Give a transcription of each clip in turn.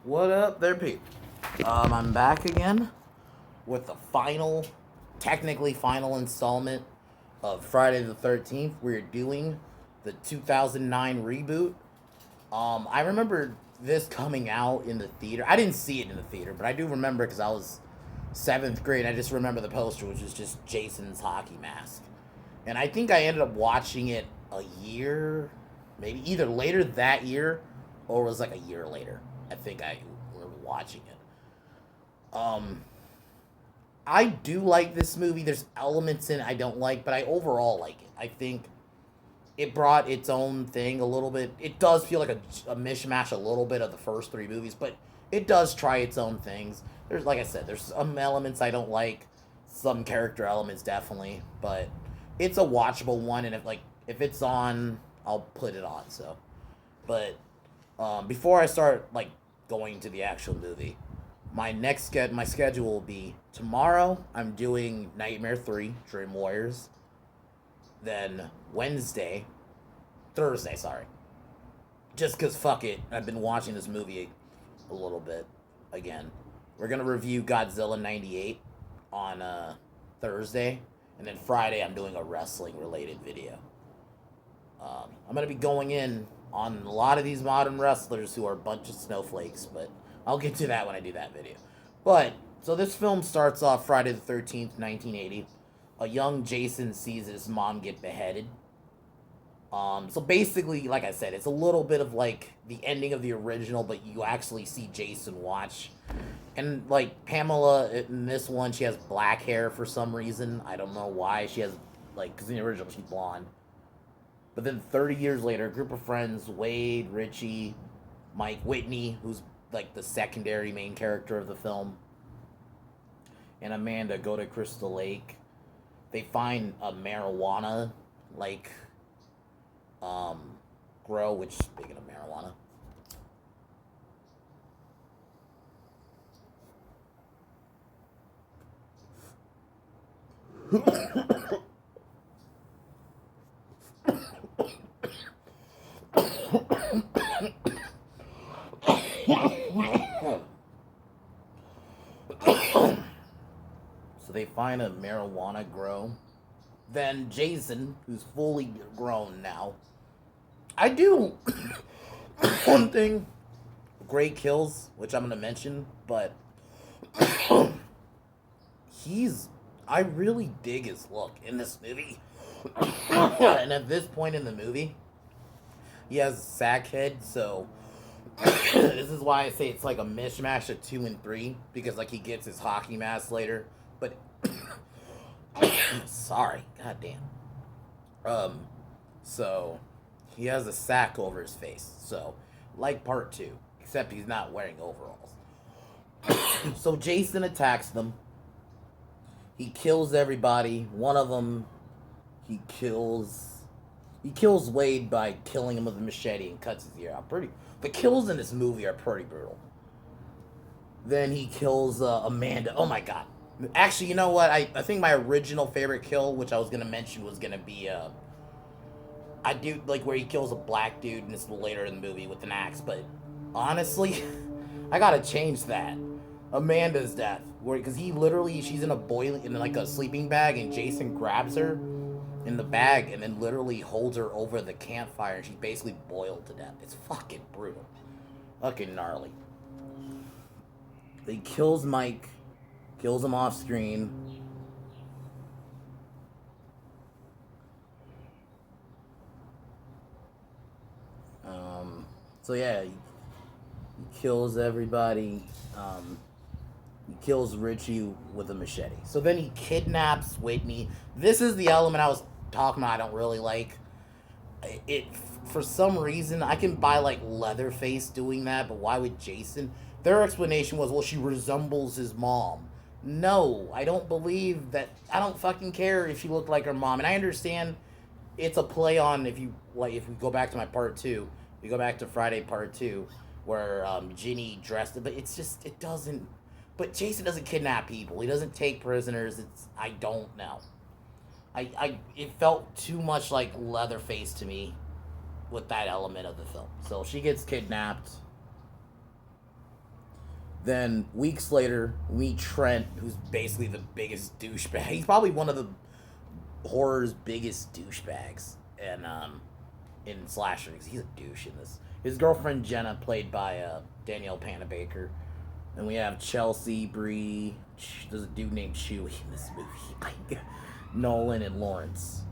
What up there, people? I'm back again with the technically final installment of Friday the 13th. We're doing the 2009 reboot. I remember this coming out in the theater. I didn't see it in the theater, but I do remember because I was seventh grade. I just remember the poster, which was just Jason's hockey mask. And I think I ended up watching it a year, maybe either later that year or it was like a year later. I think I were watching it. I do like this movie. There's elements in it I don't like, but I overall like it. I think it brought its own thing a little bit. It does feel like a mishmash a little bit of the first three movies, but it does try its own things. There's, like I said, there's some elements I don't like, some character elements definitely, but it's a watchable one. And if it's on, I'll put it on. So, but before I start going to the actual movie, my schedule will be tomorrow. I'm doing Nightmare 3, Dream Warriors. Then Thursday, sorry. Just cause fuck it, I've been watching this movie a little bit again. We're gonna review Godzilla '98 on Thursday, and then Friday I'm doing a wrestling related video. I'm gonna be going in on a lot of these modern wrestlers who are a bunch of snowflakes, but I'll get to that when I do that video. But so this film starts off Friday the 13th, 1980. A young Jason sees his mom get beheaded. So basically, like I said, it's a little bit of like the ending of the original, but you actually see Jason watch. And like Pamela in this one, she has black hair for some reason. I don't know why. She has because in the original she's blonde. But then 30 years later, a group of friends, Wade, Richie, Mike, Whitney, who's like the secondary main character of the film, and Amanda go to Crystal Lake. They find a marijuana grow, which, speaking of marijuana, so they find a marijuana grow. Then Jason, who's fully grown now, I do one thing, great kills, which I'm gonna mention, but I really dig his look in this movie. And at this point in the movie, he has a sack head, so this is why I say it's like a mishmash of 2 and 3, because he gets his hockey mask later, but sorry, goddamn. So he has a sack over his face, so like part 2, except he's not wearing overalls. So Jason attacks them. He kills everybody. One of them, he kills Wade by killing him with a machete and cuts his ear out. The kills in this movie are pretty brutal. Then he kills Amanda. Oh my god. Actually, you know what? I think my original favorite kill, which I was gonna mention, was gonna be I do where he kills a black dude, and it's later in the movie with an axe. But honestly, I gotta change that. Amanda's death, because she's in a sleeping bag, and Jason grabs her in the bag and then literally holds her over the campfire, and she's basically boiled to death. It's fucking brutal, fucking gnarly. He kills Mike, kills him off screen. So yeah, he kills everybody. He kills Richie with a machete. So then he kidnaps Whitney. This is the element I was talking about I don't really like. It, for some reason, I can buy Leatherface doing that, but why would Jason? Their explanation was, well, she resembles his mom. No, I don't believe that. I don't fucking care if she looked like her mom. And I understand it's a play on, if we go back to my part 2, we go back to Friday part 2, where Ginny dressed it, but it doesn't. But Jason doesn't kidnap people. He doesn't take prisoners. I don't know. It felt too much like Leatherface to me with that element of the film. So she gets kidnapped. Then weeks later, we meet Trent, who's basically the biggest douchebag. He's probably one of the horror's biggest douchebags, and in slashers, he's a douche in this. His girlfriend Jenna, played by Danielle Panabaker, and we have Chelsea, Bree. There's a dude named Chewie in this movie. Nolan and Lawrence.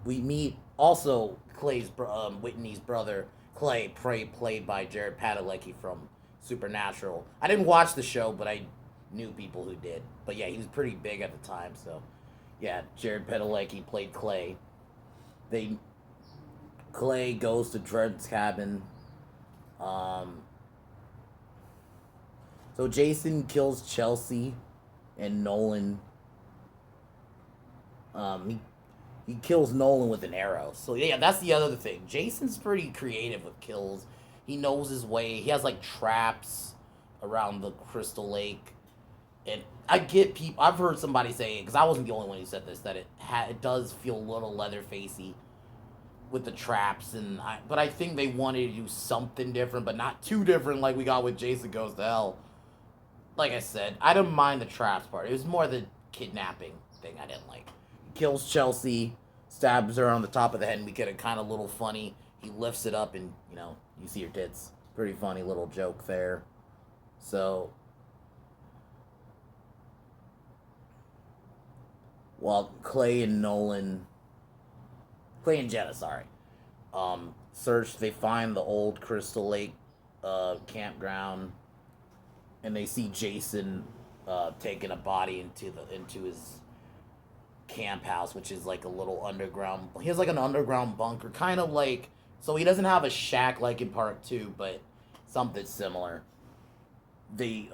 We meet also Whitney's brother Clay, played by Jared Padalecki from Supernatural. I didn't watch the show, but I knew people who did. But yeah, he was pretty big at the time. So yeah, Jared Padalecki played Clay. They Clay goes to Trent's cabin. Um, so Jason kills Chelsea and Nolan. He kills Nolan with an arrow. So yeah, that's the other thing. Jason's pretty creative with kills. He knows his way. He has like traps around the Crystal Lake, and I get people. I've heard somebody say, because I wasn't the only one who said this, that it does feel a little Leatherfacey with the traps, but I think they wanted to do something different, but not too different like we got with Jason Goes to Hell. Like I said, I didn't mind the traps part. It was more the kidnapping thing I didn't like. He kills Chelsea, stabs her on the top of the head, and we get a kind of little funny. He lifts it up, and you see her tits. Pretty funny little joke there. So, while Clay and Jenna, sorry, search, they find the old Crystal Lake campground, and they see Jason taking a body into his camp house, which is like a little underground. He has like an underground bunker, kind of like, so he doesn't have a shack like in part 2, but something similar. They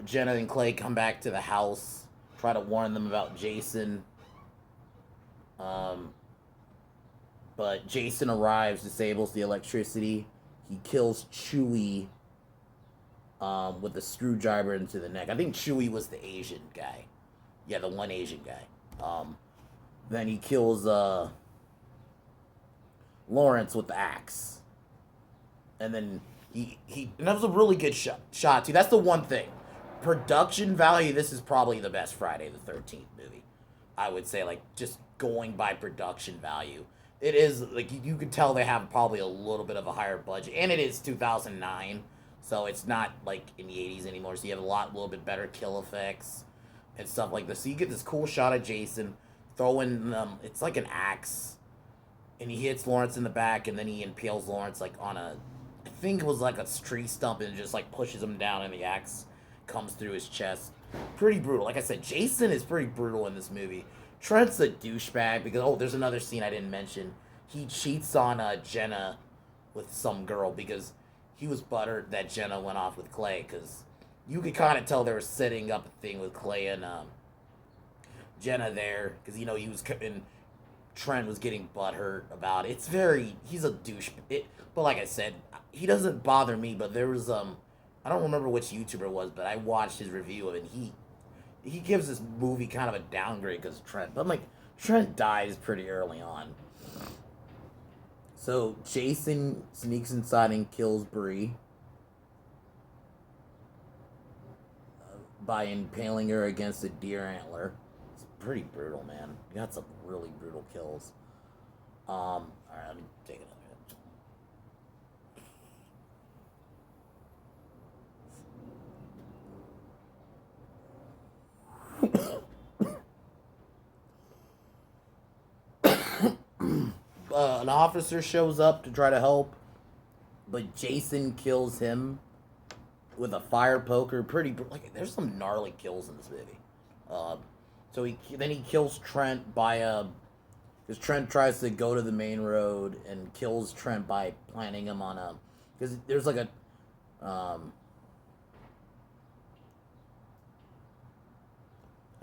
Jenna and Clay come back to the house, try to warn them about Jason. Um, but Jason arrives, disables the electricity. He kills Chewie with a screwdriver into the neck. I think Chewie was the Asian guy. Yeah, the one Asian guy. Then he kills Lawrence with the axe. And then and that was a really good shot too. That's the one thing. Production value, this is probably the best Friday the 13th movie. I would say, like, just going by production value. It is, like, you could tell they have probably a little bit of a higher budget. And it is 2009, so it's not, like, in the 80s anymore. So you have a little bit better kill effects and stuff like this. So you get this cool shot of Jason throwing, it's like an axe. And he hits Lawrence in the back, and then he impales Lawrence, like, on I think it was like a tree stump, and just, like, pushes him down, and the axe comes through his chest. Pretty brutal. Like I said, Jason is pretty brutal in this movie. Trent's a douchebag because, there's another scene I didn't mention. He cheats on Jenna with some girl because he was buttered that Jenna went off with Clay, because you could kind of tell they were setting up a thing with Clay and Jenna there, because, he was, and Trent was getting butthurt about it. He's a douche. But like I said, he doesn't bother me, but there was, I don't remember which YouTuber it was, but I watched his review of it, and he gives this movie kind of a downgrade because of Trent. But I'm like, Trent dies pretty early on. So Jason sneaks inside and kills Bree by impaling her against a deer antler. It's pretty brutal, man. You got some really brutal kills. Alright, let me take another an officer shows up to try to help, but Jason kills him with a fire poker. There's some gnarly kills in this movie. So then he kills Trent because Trent tries to go to the main road and kills Trent by planting him on because there's like I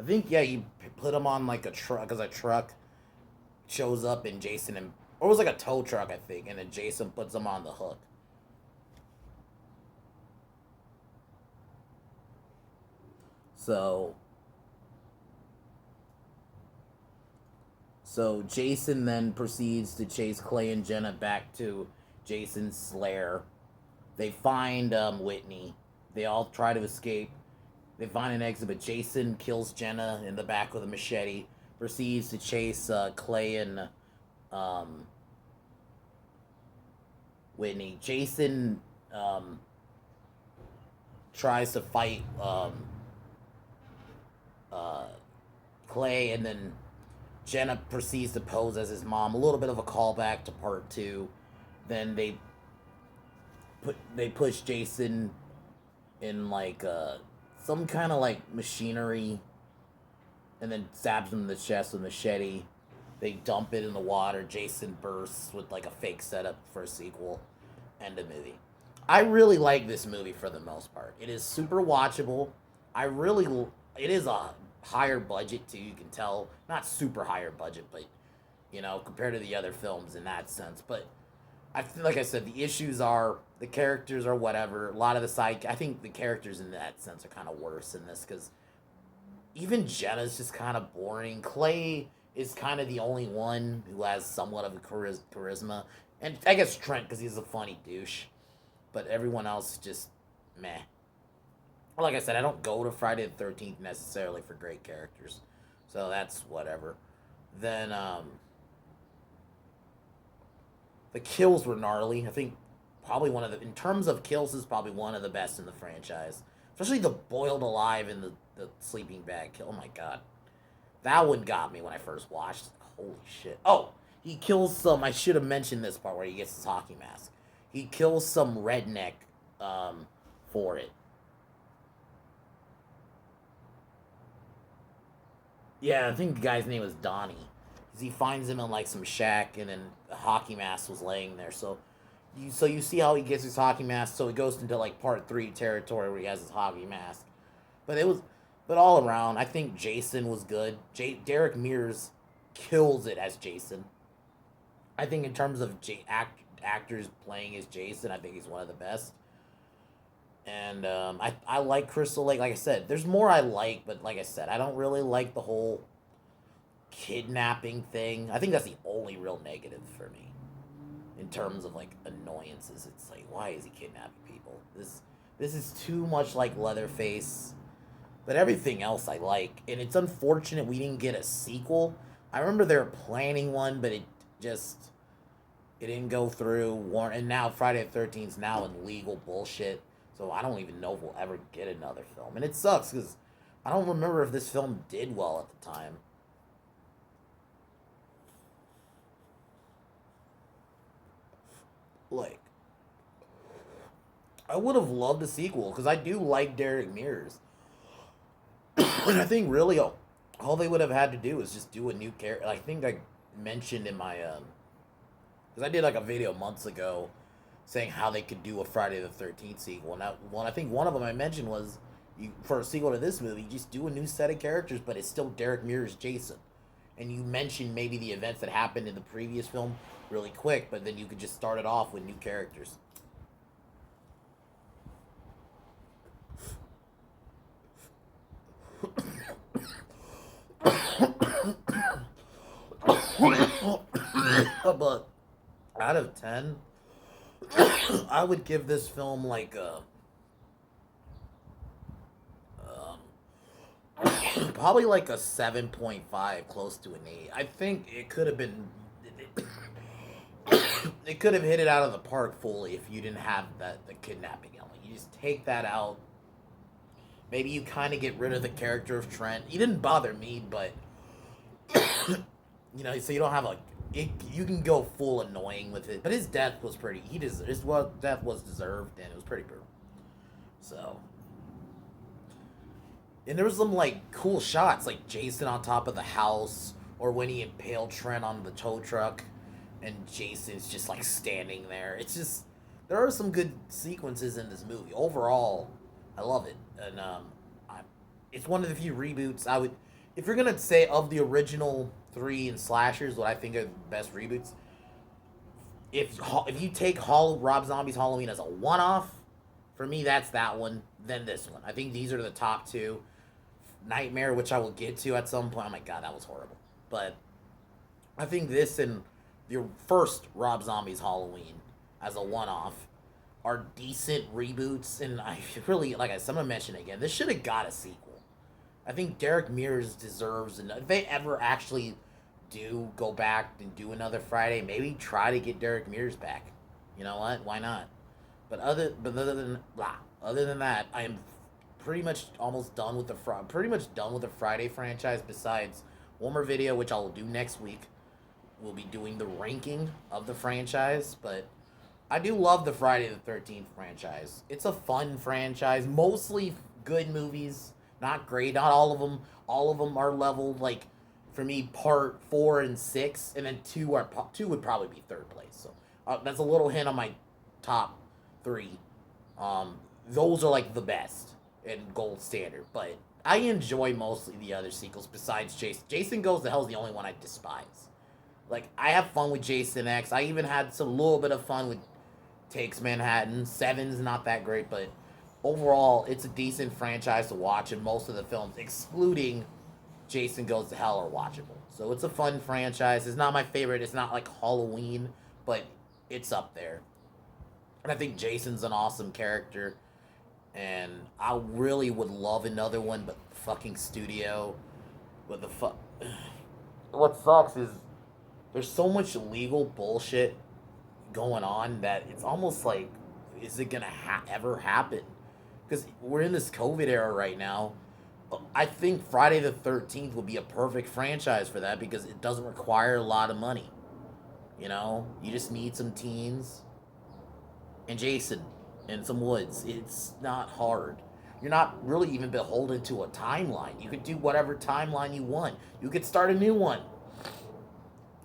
think, yeah, you put him on like a truck, because a truck shows up and or it was like a tow truck, I think, and then Jason puts him on the hook. So Jason then proceeds to chase Clay and Jenna back to Jason's lair, They find Whitney. They all try to escape. They find an exit, but Jason kills Jenna in the back with a machete. Proceeds to chase Clay and um, Whitney. Jason um, tries to fight uh, Clay, and then Jenna proceeds to pose as his mom. A little bit of a callback to part two. Then they push Jason in like some kind of like machinery, and then stabs him in the chest with a machete. They dump it in the water. Jason bursts with like a fake setup for a sequel. End of movie. I really like this movie for the most part. It is super watchable. I really, it is a higher budget too. You can tell, not super higher budget, but compared to the other films in that sense. But I feel like I said, the issues are the characters are whatever. A lot of the side, I think the characters in that sense are kind of worse in this because even Jenna's just kind of boring. Clay is kind of the only one who has somewhat of a charisma, and I guess Trent because he's a funny douche, but everyone else just meh. Like I said, I don't go to Friday the 13th necessarily for great characters, so that's whatever. Then the kills were gnarly. I think probably one of the in terms of kills is probably one of the best in the franchise. Especially the boiled alive in the sleeping bag kill. Oh my god. That one got me when I first watched. Holy shit. Oh, he kills some I should have mentioned this part where he gets his hockey mask. He kills some redneck for it. Yeah, I think the guy's name was Donnie. Because he finds him in like some shack, and then the hockey mask was laying there. So you see how he gets his hockey mask. So he goes into like part three territory where he has his hockey mask. But it was, but all around, I think Jason was good. Derek Mears kills it as Jason. I think in terms of actors playing as Jason, I think he's one of the best. And I like Crystal Lake. Like I said, there's more I like, but like I said, I don't really like the whole kidnapping thing. I think that's the only real negative for me in terms of like annoyances. It's like, why is he kidnapping people? This is too much like Leatherface. But everything else I like, and it's unfortunate we didn't get a sequel. I remember they were planning one, but just it didn't go through. And now Friday the 13th is now in legal bullshit. So I don't even know if we'll ever get another film. And it sucks because I don't remember if this film did well at the time. Like, I would have loved a sequel because I do like Derek Mears. And I think really all they would have had to do is just do a new character. I think I mentioned in my because I did like a video months ago saying how they could do a Friday the 13th sequel. And I think one of them I mentioned was you for a sequel to this movie, just do a new set of characters, but it's still Derek Mears Jason. And you mentioned maybe the events that happened in the previous film really quick, but then you could just start it off with new characters. But out of 10, I would give this film like a probably like a 7.5, close to an 8. I think it could have been it could have hit it out of the park fully if you didn't have the kidnapping element. You just take that out. Maybe you kind of get rid of the character of Trent. He didn't bother me, but so you don't have you can go full annoying with it. But his death was pretty. His death was deserved, and it was pretty brutal. So, and there was some like cool shots, like Jason on top of the house, or when he impaled Trent on the tow truck, and Jason's just like standing there. It's just there are some good sequences in this movie. Overall, I love it, and it's one of the few reboots I would. If you're gonna say of the original three and slashers, what I think are the best reboots, if you take Rob Zombie's Halloween as a one-off, for me that's that one. Then this one. I think these are the top two. Nightmare, which I will get to at some point. Oh my god, that was horrible. But I think this and the first Rob Zombie's Halloween as a one-off, are decent reboots, and I really, like I said, I'm gonna mention it again. This should have got a sequel. I think Derek Mears deserves, and if they ever actually do go back and do another Friday, maybe try to get Derek Mears back. You know what? Why not? Other than that, I am pretty much almost done with the pretty much done with the Friday franchise. Besides one more video, which I'll do next week. We'll be doing the ranking of the franchise, but I do love the Friday the 13th franchise. It's a fun franchise, mostly good movies, not great, not all of them. All of them are leveled like for me part 4 and 6, and then 2 would probably be third place. So that's a little hint on my top 3. Those are like the best and gold standard, but I enjoy mostly the other sequels besides Jason. Jason Goes to Hell is the only one I despise. Like, I have fun with Jason X. I even had some little bit of fun with Takes Manhattan. Seven's not that great, but overall, it's a decent franchise to watch, and most of the films, excluding Jason Goes to Hell, are watchable. So it's a fun franchise. It's not my favorite. It's not like Halloween, but it's up there. And I think Jason's an awesome character, and I really would love another one, but fucking studio. What the fuck? What sucks is there's so much legal bullshit going on that it's almost like, is it gonna ever happen? Because we're in this COVID era right now. I think Friday the 13th would be a perfect franchise for that because it doesn't require a lot of money. You know, you just need some teens and Jason and some woods. It's not hard. You're not really even beholden to a timeline. You could do whatever timeline you want. You could start a new one.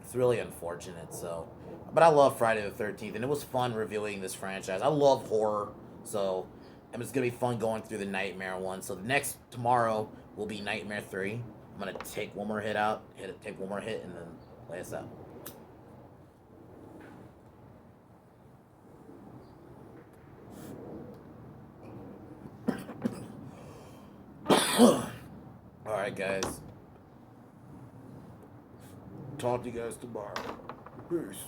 It's really unfortunate. So, but I love Friday the 13th, and it was fun reviewing this franchise. I love horror, so it's gonna be fun going through the Nightmare one. So the next tomorrow will be Nightmare 3. I'm gonna take one more hit out, take one more hit, and then play us out. All right, guys. Talk to you guys tomorrow. Peace.